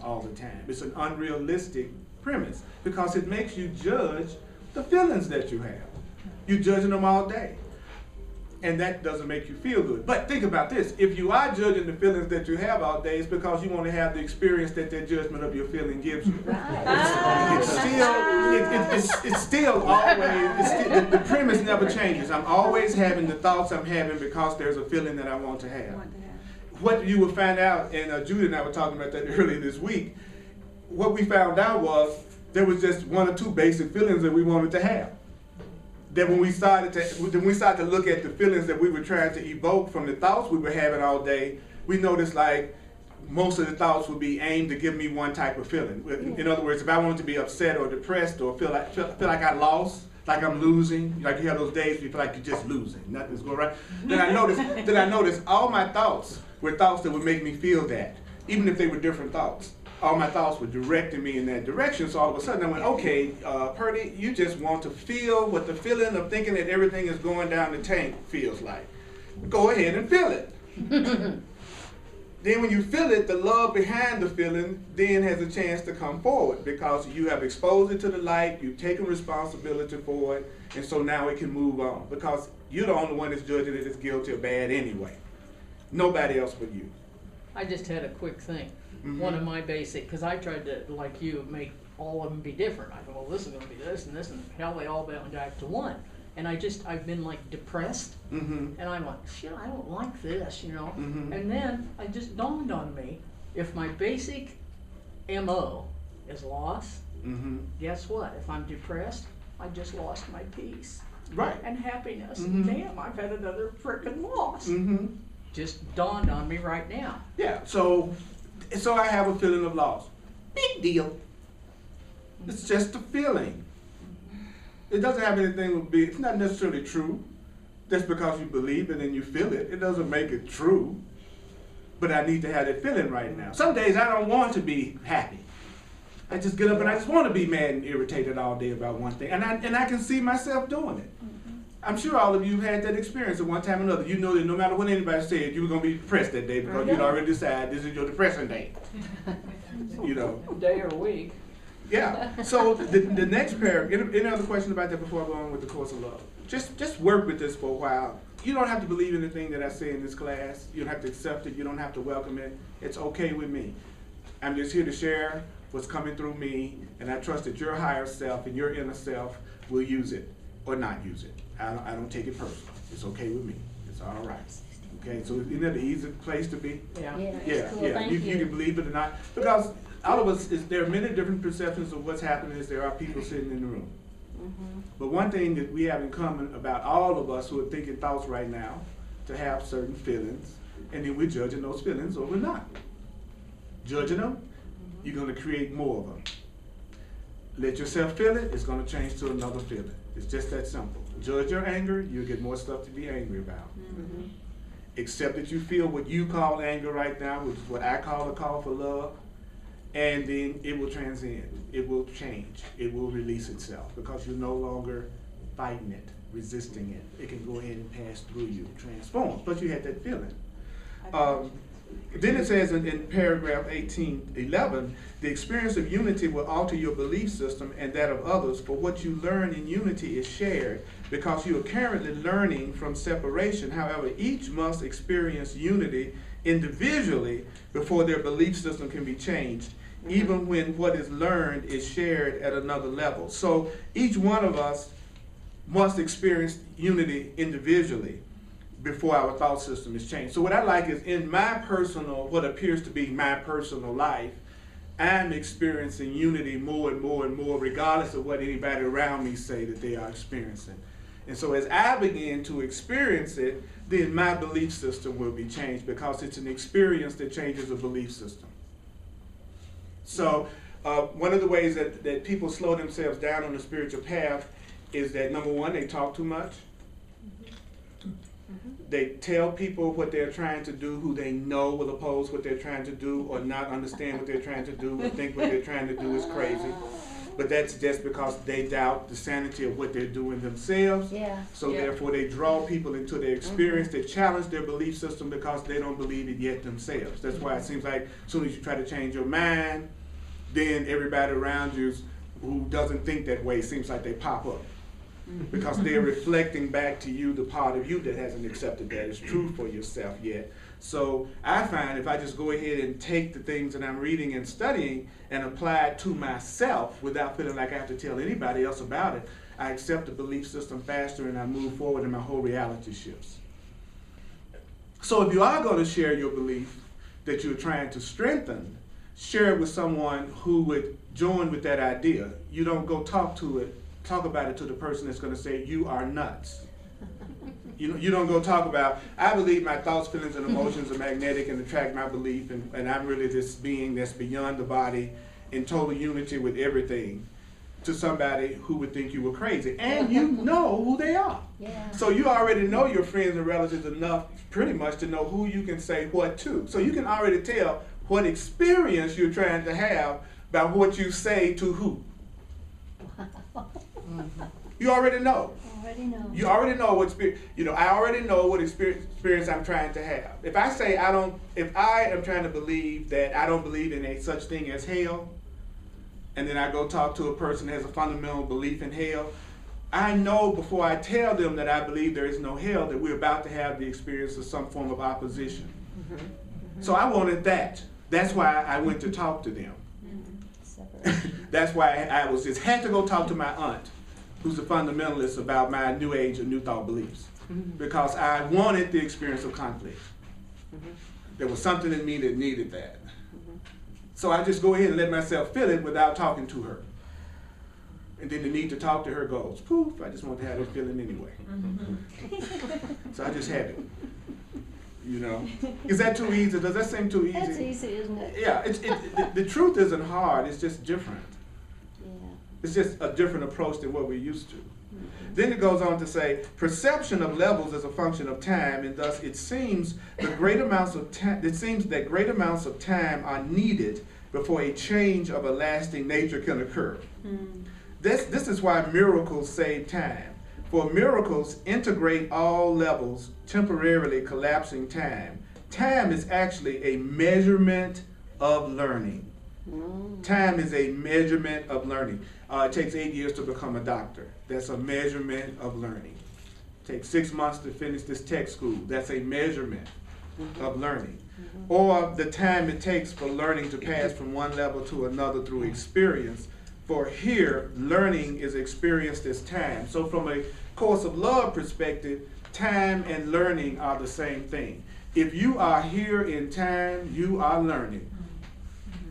all the time. It's an unrealistic premise because it makes you judge the feelings that you have. You're judging them all day. And that doesn't make you feel good. But think about this. If you are judging the feelings that you have all day, it's because you want to have the experience that judgment of your feeling gives you. It's still always, the premise never changes. I'm always having the thoughts I'm having because there's a feeling that I want to have. What you will find out, and Judy and I were talking about that earlier this week, what we found out was there was just one or two basic feelings that we wanted to have. Then when we started to look at the feelings that we were trying to evoke from the thoughts we were having all day, we noticed like most of the thoughts would be aimed to give me one type of feeling. In other words, if I wanted to be upset or depressed or feel like I lost, like I'm losing, like you have those days where you feel like you're just losing, nothing's going right. Then I noticed all my thoughts were thoughts that would make me feel that, even if they were different thoughts. All my thoughts were directing me in that direction. So all of a sudden I went, okay, Purdy, you just want to feel what the feeling of thinking that everything is going down the tank feels like. Go ahead and feel it. Then when you feel it, the love behind the feeling then has a chance to come forward because you have exposed it to the light, you've taken responsibility for it, and so now it can move on because you're the only one that's judging it as guilty or bad anyway. Nobody else but you. I just had a quick thing. One of my basic, because I tried to, like you, make all of them be different. I thought, well, this is going to be this, and hell, they all bound back to one. And I've been like depressed, and I'm like, shit, I don't like this, you know. And then it just dawned on me, if my basic MO is loss, guess what? If I'm depressed, I just lost my peace. Right. And happiness. Damn, I've had another frickin' loss. Just dawned on me right now. Yeah, so I have a feeling of loss. Big deal. It's just a feeling. It doesn't have anything to be, it's not necessarily true. Just because you believe it and you feel it, it doesn't make it true. But I need to have that feeling right now. Some days I don't want to be happy. I just get up and I just want to be mad and irritated all day about one thing. And I can see myself doing it. I'm sure all of you had that experience at one time or another. You know that no matter what anybody said, you were going to be depressed that day because you'd already decided this is your depressing day. You know. Day or week. Yeah. So the next paragraph, any other questions about that before I go on with the course of love? Just work with this for a while. You don't have to believe anything that I say in this class. You don't have to accept it. You don't have to welcome it. It's okay with me. I'm just here to share what's coming through me, and I trust that your higher self and your inner self will use it or not use it. I don't take it personal. It's okay with me. It's all right. Okay, so isn't that the easy place to be? Yeah. Yeah. You can believe it or not. Because all of us, there are many different perceptions of what's happening as there are people sitting in the room. But one thing that we have in common about all of us who are thinking thoughts right now, to have certain feelings, and then we're judging those feelings or we're not. Judging them, you're going to create more of them. Let yourself feel it, it's going to change to another feeling. It's just that simple. Judge your anger, you'll get more stuff to be angry about. Accept that you feel what you call anger right now, which is what I call a call for love, and then it will transcend. It will change. It will release itself because you're no longer fighting it, resisting it. It can go ahead and pass through you, transform. But you had that feeling. Then it says in paragraph 18:11, the experience of unity will alter your belief system and that of others, for what you learn in unity is shared because you are currently learning from separation. However, each must experience unity individually before their belief system can be changed, even when what is learned is shared at another level. So each one of us must experience unity individually before our thought system is changed. So what I like is in my personal, what appears to be my personal life, I'm experiencing unity more and more and more, regardless of what anybody around me say that they are experiencing. And so as I begin to experience it, then my belief system will be changed because it's an experience that changes a belief system. So one of the ways that people slow themselves down on the spiritual path is that, number one, they talk too much. They tell people what they're trying to do who they know will oppose what they're trying to do or not understand what they're trying to do or think what they're trying to do is crazy. but that's just because they doubt the sanity of what they're doing themselves. Yeah. So Yeah. therefore they draw people into their experience, they challenge their belief system because they don't believe it yet themselves. That's why it seems like as soon as you try to change your mind, then everybody around you who doesn't think that way seems like they pop up. Because they're reflecting back to you the part of you that hasn't accepted that as true for yourself yet. So I find if I just go ahead and take the things that I'm reading and studying and apply it to myself without feeling like I have to tell anybody else about it, I accept the belief system faster and I move forward and my whole reality shifts. So if you are going to share your belief that you're trying to strengthen, share it with someone who would join with that idea. You don't go talk about it to the person that's going to say you are nuts. You don't go talk about, I believe my thoughts, feelings, and emotions are magnetic and attract my belief, and I'm really this being that's beyond the body in total unity with everything, to somebody who would think you were crazy. And you know who they are. Yeah. So you already know your friends and relatives enough pretty much to know who you can say what to. So you can already tell what experience you're trying to have by what you say to who. You already know. Already know. You already know what I already know what experience I'm trying to have. If I say if I am trying to believe that I don't believe in a such thing as hell, and then I go talk to a person that has a fundamental belief in hell, I know before I tell them that I believe there is no hell that we're about to have the experience of some form of opposition. So I wanted that. That's why I went to talk to them. That's why I had to go talk to my aunt, who's a fundamentalist, about my New Age and New Thought beliefs, because I wanted the experience of conflict. There was something in me that needed that. So I just go ahead and let myself feel it without talking to her. And then the need to talk to her goes, poof, I just want to have that feeling anyway. So I just had it. Is that too easy? Does that seem too easy? That's easy, isn't it? Yeah, the truth isn't hard, it's just different. Yeah. It's just a different approach than what we're used to. Then it goes on to say, perception of levels is a function of time, and thus it seems that great amounts of time are needed before a change of a lasting nature can occur. This is why miracles save time. For miracles integrate all levels, temporarily collapsing time. Time is actually a measurement of learning. Time is a measurement of learning. It takes 8 years to become a doctor. That's a measurement of learning. It takes 6 months to finish this tech school. That's a measurement of learning. Or the time it takes for learning to pass from one level to another through experience. For here, learning is experienced as time. So from a course of love perspective, time and learning are the same thing. If you are here in time, you are learning.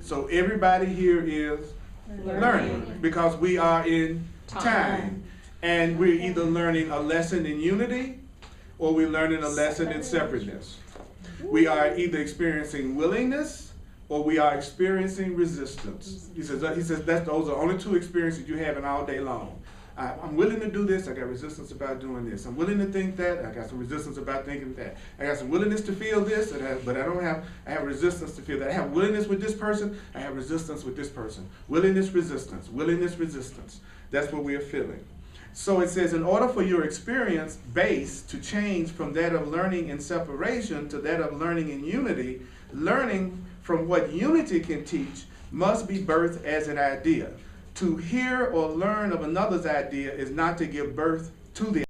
So everybody here is learning because we are in time. And we're either learning a lesson in unity or we're learning a lesson in separateness. We are either experiencing willingness or we are experiencing resistance. He says those are only two experiences you have in all day long. I'm willing to do this, I got resistance about doing this. I'm willing to think that, I got some resistance about thinking that. I got some willingness to feel this, but I have resistance to feel that. I have willingness with this person, I have resistance with this person. Willingness, resistance. That's what we are feeling. So it says, in order for your experience base to change from that of learning in separation to that of learning in unity, learning from what unity can teach must be birthed as an idea. To hear or learn of another's idea is not to give birth to the